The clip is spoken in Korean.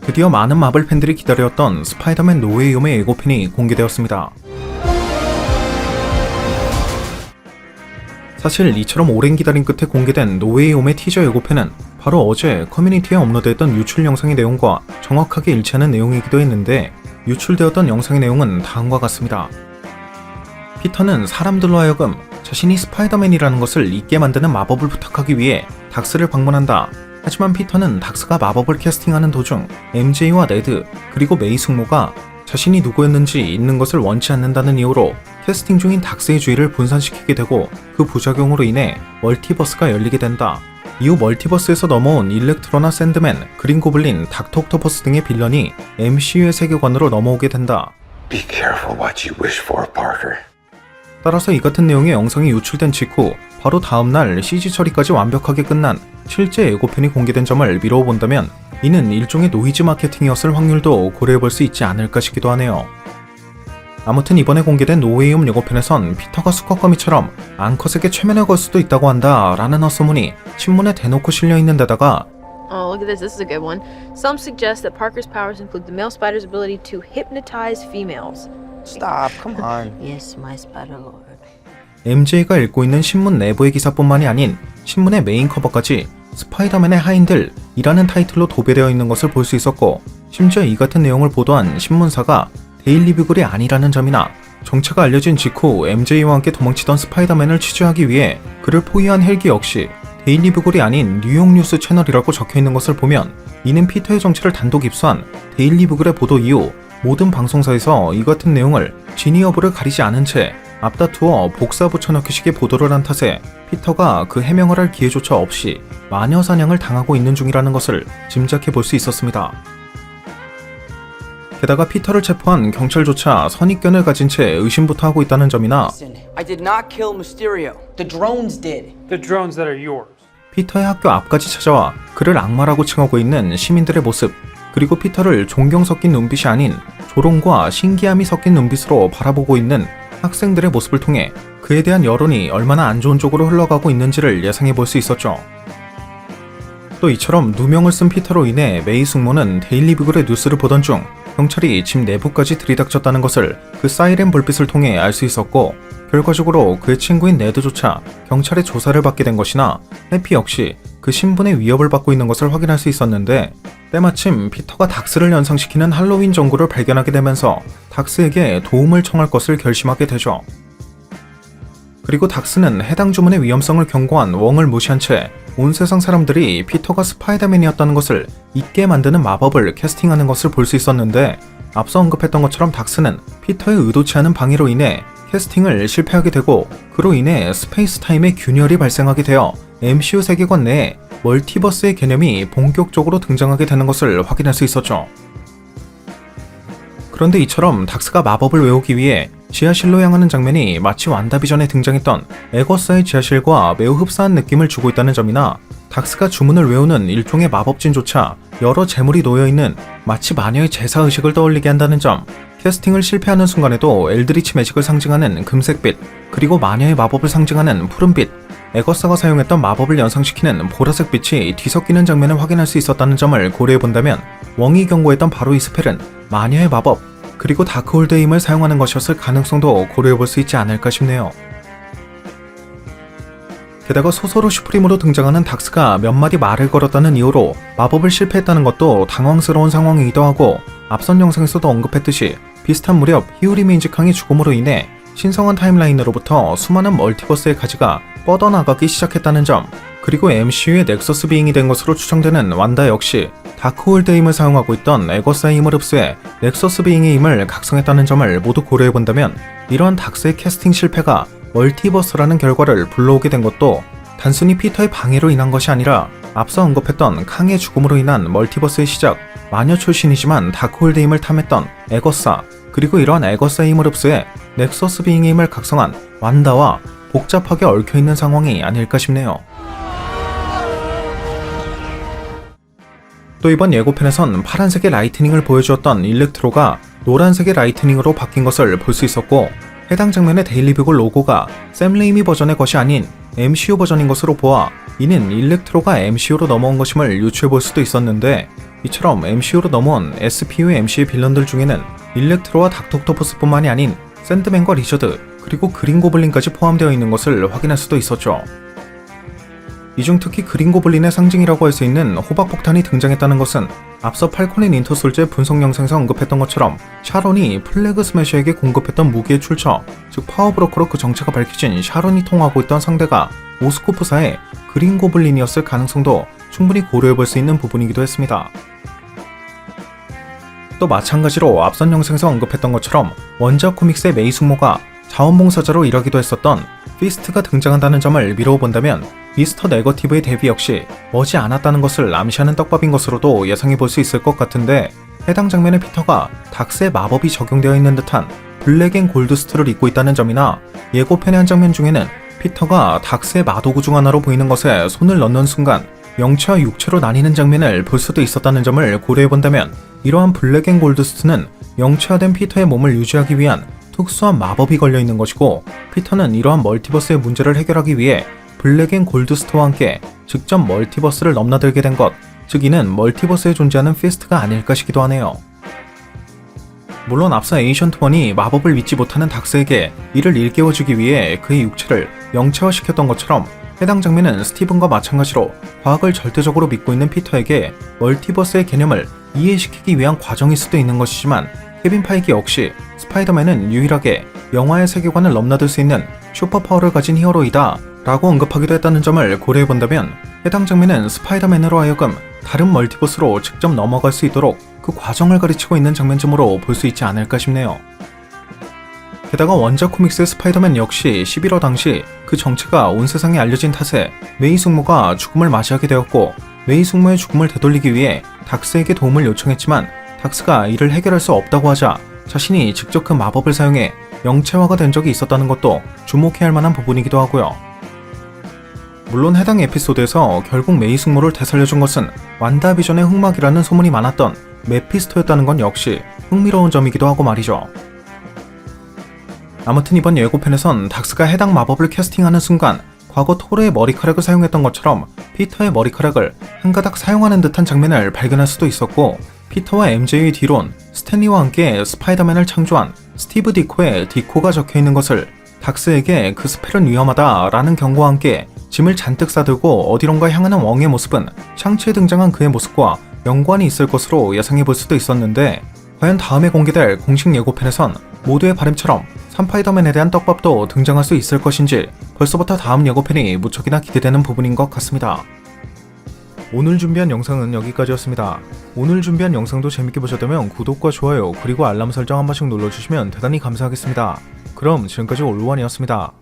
드디어 많은 마블 팬들이 기다려왔던 스파이더맨 노웨이 홈의 예고편이 공개되었습니다. 사실 이처럼 오랜 기다림 끝에 공개된 노웨이 홈의 티저 예고편은 바로 어제 커뮤니티에 업로드했던 유출 영상의 내용과 정확하게 일치하는 내용이기도 했는데, 유출되었던 영상의 내용은 다음과 같습니다. 피터는 사람들로 하여금 자신이 스파이더맨이라는 것을 잊게 만드는 마법을 부탁하기 위해 닥스를 방문한다. 하지만 피터는 닥스가 마법을 캐스팅하는 도중 MJ와 네드 그리고 메이 숙모가 자신이 누구였는지 잊는 것을 원치 않는다는 이유로 캐스팅 중인 닥스의 주의를 분산시키게 되고, 그 부작용으로 인해 멀티버스가 열리게 된다. 이후 멀티버스에서 넘어온 일렉트로나 샌드맨, 그린 고블린, 닥터 옥토퍼스 등의 빌런이 MCU의 세계관으로 넘어오게 된다. Be careful what you wish for, Parker. 따라서 이 같은 내용의 영상이 유출된 직후 바로 다음날 CG 처리까지 완벽하게 끝난 실제 예고편이 공개된 점을 미루어 본다면, 이는 일종의 노이즈 마케팅이었을 확률도 고려해볼 수 있지 않을까 싶기도 하네요. 아무튼 이번에 공개된 노웨이 홈 예고편에선 피터가 수컷거미처럼 앙컷에게 최면을 걸 수도 있다고 한다 라는 헛소문이 신문에 대놓고 실려있는 데다가 Oh, look at this. This is a good one. Some suggest that Parker's powers include the male spider's ability to hypnotize females. Stop, come on. Yes, my spider lord. MJ가 읽고 있는 신문 내부의 기사뿐만이 아닌 신문의 메인 커버까지 스파이더맨의 하인들이라는 타이틀로 도배되어 있는 것을 볼 수 있었고, 심지어 이 같은 내용을 보도한 신문사가 데일리 뷰글이 아니라는 점이나, 정체가 알려진 직후 MJ와 함께 도망치던 스파이더맨을 취재하기 위해 그를 포위한 헬기 역시 데일리 뷰글이 아닌 뉴욕 뉴스 채널이라고 적혀있는 것을 보면, 이는 피터의 정체를 단독 입수한 데일리 뷰글의 보도 이후 모든 방송사에서 이 같은 내용을 진위 여부를 가리지 않은 채 앞다투어 복사 붙여넣기식의 보도를 한 탓에 피터가 그 해명을 할 기회조차 없이 마녀 사냥을 당하고 있는 중이라는 것을 짐작해 볼 수 있었습니다. 게다가 피터를 체포한 경찰조차 선입견을 가진 채 의심부터 하고 있다는 점이나, Listen, I did not kill Mysterio. The drones did. The drones that are yours. 피터의 학교 앞까지 찾아와 그를 악마라고 칭하고 있는 시민들의 모습, 그리고 피터를 존경 섞인 눈빛이 아닌 조롱과 신기함이 섞인 눈빛으로 바라보고 있는 학생들의 모습을 통해 그에 대한 여론이 얼마나 안 좋은 쪽으로 흘러가고 있는지를 예상해 볼 수 있었죠. 또 이처럼 누명을 쓴 피터로 인해 메이 숙모는 데일리 뷰글의 뉴스를 보던 중 경찰이 집 내부까지 들이닥쳤다는 것을 그 사이렌 불빛을 통해 알 수 있었고, 결과적으로 그의 친구인 네드조차 경찰의 조사를 받게 된 것이나, 해피 역시 그 신분의 위협을 받고 있는 것을 확인할 수 있었는데, 때마침 피터가 닥스를 연상시키는 할로윈 전구를 발견하게 되면서 닥스에게 도움을 청할 것을 결심하게 되죠. 그리고 닥스는 해당 주문의 위험성을 경고한 웡을 무시한 채 온 세상 사람들이 피터가 스파이더맨이었다는 것을 잊게 만드는 마법을 캐스팅하는 것을 볼 수 있었는데, 앞서 언급했던 것처럼 닥스는 피터의 의도치 않은 방해로 인해 캐스팅을 실패하게 되고, 그로 인해 스페이스 타임의 균열이 발생하게 되어 MCU 세계관 내에 멀티버스의 개념이 본격적으로 등장하게 되는 것을 확인할 수 있었죠. 그런데 이처럼 닥스가 마법을 외우기 위해 지하실로 향하는 장면이 마치 완다비전에 등장했던 에거사의 지하실과 매우 흡사한 느낌을 주고 있다는 점이나, 닥스가 주문을 외우는 일종의 마법진조차 여러 재물이 놓여있는 마치 마녀의 제사의식을 떠올리게 한다는 점, 캐스팅을 실패하는 순간에도 엘드리치 매직을 상징하는 금색빛, 그리고 마녀의 마법을 상징하는 푸른빛, 에거사가 사용했던 마법을 연상시키는 보라색 빛이 뒤섞이는 장면을 확인할 수 있었다는 점을 고려해본다면, 웡이 경고했던 바로 이 스펠은 마녀의 마법, 그리고 다크홀드의 힘을 사용하는 것이었을 가능성도 고려해볼 수 있지 않을까 싶네요. 게다가 소서로 슈프림으로 등장하는 닥스가 몇 마디 말을 걸었다는 이유로 마법을 실패했다는 것도 당황스러운 상황이기도 하고, 앞선 영상에서도 언급했듯이 비슷한 무렵 히우리메인즈 캉의 죽음으로 인해 신성한 타임라인으로부터 수많은 멀티버스의 가지가 뻗어나가기 시작했다는 점, 그리고 MCU의 넥서스 비잉이 된 것으로 추정되는 완다 역시 다크홀드의 힘을 사용하고 있던 에거사의 힘을 흡수해 넥서스 비잉의 힘을 각성했다는 점을 모두 고려해본다면, 이러한 닥스의 캐스팅 실패가 멀티버스라는 결과를 불러오게 된 것도 단순히 피터의 방해로 인한 것이 아니라, 앞서 언급했던 캉의 죽음으로 인한 멀티버스의 시작, 마녀 출신이지만 다크홀드의 힘을 탐했던 에거사, 그리고 이러한 에거사의 힘을 흡수해 넥서스 비잉의 힘을 각성한 완다와 복잡하게 얽혀있는 상황이 아닐까 싶네요. 또 이번 예고편에선 파란색의 라이트닝을 보여주었던 일렉트로가 노란색의 라이트닝으로 바뀐 것을 볼 수 있었고, 해당 장면의 데일리 뷰글 로고가 샘 레이미 버전의 것이 아닌 MCU 버전인 것으로 보아 이는 일렉트로가 MCU로 넘어온 것임을 유추해볼 수도 있었는데, 이처럼 MCU로 넘어온 SPU MC의 빌런들 중에는 일렉트로와 닥터 옥토퍼스뿐만이 아닌 샌드맨과 리저드, 그리고 그린 고블린까지 포함되어 있는 것을 확인할 수도 있었죠. 이 중 특히 그린 고블린의 상징이라고 할 수 있는 호박폭탄이 등장했다는 것은 앞서 팔콘 인 윈터 솔저의 분석 영상에서 언급했던 것처럼 샤론이 플래그 스매셔에게 공급했던 무기의 출처, 즉 파워브로커로 그 정체가 밝혀진 샤론이 통하고 있던 상대가 오스코프사의 그린 고블린이었을 가능성도 충분히 고려해볼 수 있는 부분이기도 했습니다. 또 마찬가지로 앞선 영상에서 언급했던 것처럼 원작 코믹스의 메이 숙모가 자원봉사자로 일하기도 했었던 피스트가 등장한다는 점을 미루어 본다면 미스터 네거티브의 데뷔 역시 머지 않았다는 것을 암시하는 떡밥인 것으로도 예상해볼 수 있을 것 같은데, 해당 장면에 피터가 닥스의 마법이 적용되어 있는 듯한 블랙 앤 골드 수트를 입고 있다는 점이나 예고편의 한 장면 중에는 피터가 닥스의 마도구 중 하나로 보이는 것에 손을 넣는 순간 영체와 육체로 나뉘는 장면을 볼 수도 있었다는 점을 고려해본다면, 이러한 블랙 앤 골드 수트는 영체화된 피터의 몸을 유지하기 위한 특수한 마법이 걸려있는 것이고, 피터는 이러한 멀티버스의 문제를 해결하기 위해 블랙 앤 골드 수트와 함께 직접 멀티버스를 넘나들게 된 것, 즉 이는 멀티버스에 존재하는 피스트가 아닐까 싶기도 하네요. 물론 앞서 에이션트 1이 마법을 믿지 못하는 닥스에게 이를 일깨워주기 위해 그의 육체를 영체화시켰던 것처럼, 해당 장면은 스티븐과 마찬가지로 과학을 절대적으로 믿고 있는 피터에게 멀티버스의 개념을 이해시키기 위한 과정일 수도 있는 것이지만, 케빈 파이기 역시 스파이더맨은 유일하게 영화의 세계관을 넘나들 수 있는 슈퍼파워를 가진 히어로이다 라고 언급하기도 했다는 점을 고려해본다면, 해당 장면은 스파이더맨으로 하여금 다른 멀티버스로 직접 넘어갈 수 있도록 그 과정을 가르치고 있는 장면쯤으로 볼 수 있지 않을까 싶네요. 게다가 원작 코믹스의 스파이더맨 역시 11호 당시 그 정체가 온 세상에 알려진 탓에 메이 숙모가 죽음을 맞이하게 되었고, 메이 숙모의 죽음을 되돌리기 위해 닥스에게 도움을 요청했지만 닥스가 이를 해결할 수 없다고 하자 자신이 직접 그 마법을 사용해 영체화가 된 적이 있었다는 것도 주목해야 할 만한 부분이기도 하고요. 물론 해당 에피소드에서 결국 메이 숙모를 되살려준 것은 완다비전의 흑막이라는 소문이 많았던 메피스토였다는 건 역시 흥미로운 점이기도 하고 말이죠. 아무튼 이번 예고편에선 닥스가 해당 마법을 캐스팅하는 순간 과거 토르의 머리카락을 사용했던 것처럼 피터의 머리카락을 한 가닥 사용하는 듯한 장면을 발견할 수도 있었고, 피터와 MJ의 뒤론 스탠리와 함께 스파이더맨을 창조한 스티브 디코의 디코가 적혀있는 것을 닥스에게 그 스펠은 위험하다 라는 경고와 함께 짐을 잔뜩 싸들고 어디론가 향하는 웡의 모습은 샹치에 등장한 그의 모습과 연관이 있을 것으로 예상해볼 수도 있었는데, 과연 다음에 공개될 공식 예고편에선 모두의 바람처럼 스파이더맨에 대한 떡밥도 등장할 수 있을 것인지 벌써부터 다음 예고편이 무척이나 기대되는 부분인 것 같습니다. 오늘 준비한 영상은 여기까지였습니다. 오늘 준비한 영상도 재밌게 보셨다면 구독과 좋아요 그리고 알람 설정 한 번씩 눌러주시면 대단히 감사하겠습니다. 그럼 지금까지 올루원이었습니다.